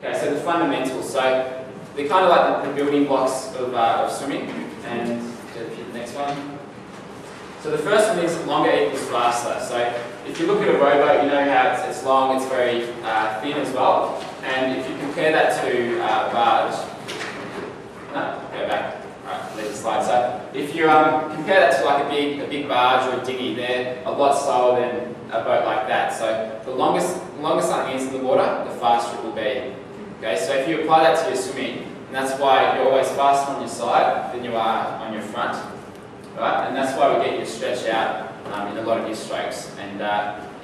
Okay, so the fundamentals. So they're kind of like the building blocks of swimming. And the next one. So the first one is longer equals faster. So if you look at a rowboat, you know how it's long, it's very thin as well. And if you compare that to a barge, no, go back. Right, leave the slide. So if you compare that to like a big barge or a dinghy, they're a lot slower than a boat like that. So the longer something is in the water, the faster it will be. Okay, so if you apply that to your swimming, and that's why you're always faster on your side than you are on your front. Right? And that's why we get you to stretch out in a lot of your strokes. And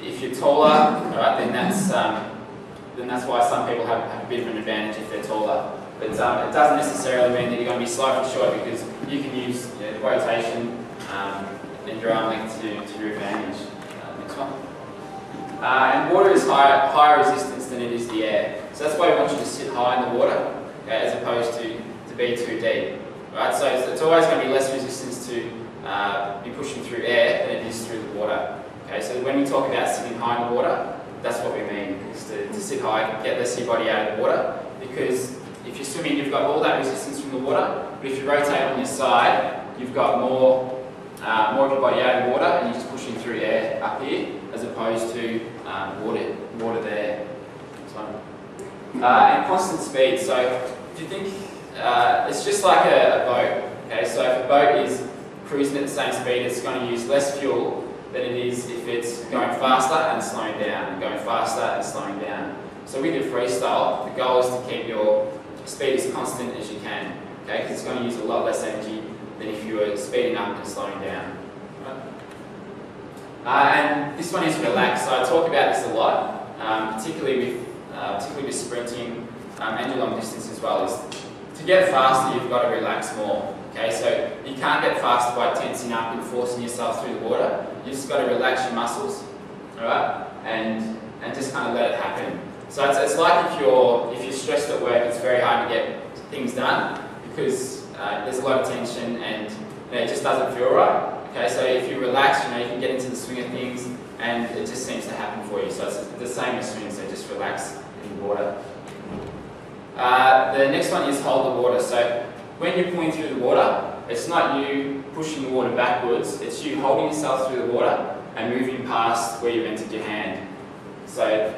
if you're taller, right, then that's why some people have a bit of an advantage if they're taller. But it doesn't necessarily mean that you're going to be slow for short, because you can use the rotation and your arm length to your advantage. Next one. And water is higher resistance than it is the air. So that's why we want you to sit high in the water, okay, as opposed to be too deep. Right? So it's always going to be less resistance to be pushing through air than it is through the water. Okay, so when we talk about sitting high in the water, that's what we mean, is to sit high, get less of your body out of the water, because if you're swimming, you've got all that resistance from the water, but if you rotate on your side, you've got more of your body out of the water, and you're just pushing through air up here, as opposed to water there. And constant speed. So if you think, it's just like a boat. Okay, so if a boat is cruising at the same speed, it's going to use less fuel than it is if it's going faster and slowing down, and going faster and slowing down. So with your freestyle, the goal is to keep your speed as constant as you can, okay? Because it's going to use a lot less energy than if you were speeding up and slowing down. Right? And this one is relax. So I talk about this a lot, particularly with sprinting and your long distance as well. Is to get faster, you've got to relax more. Okay, so you can't get faster by tensing up and forcing yourself through the water. You just got to relax your muscles, all right, and just kind of let it happen. So it's like if you're stressed at work, it's very hard to get things done because there's a lot of tension and it just doesn't feel right. Okay, so if you relax, you can get into the swing of things and it just seems to happen for you. So it's the same as swimming, so just relax in the water. The next one is hold the water. So when you're pulling through the water, it's not you pushing the water backwards, it's you holding yourself through the water and moving past where you've entered your hand. So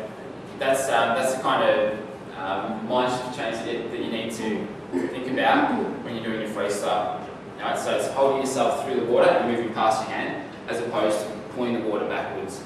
that's the kind of mind shift change that you need to think about when you're doing your freestyle. Right? So it's holding yourself through the water and moving past your hand, as opposed to pulling the water backwards.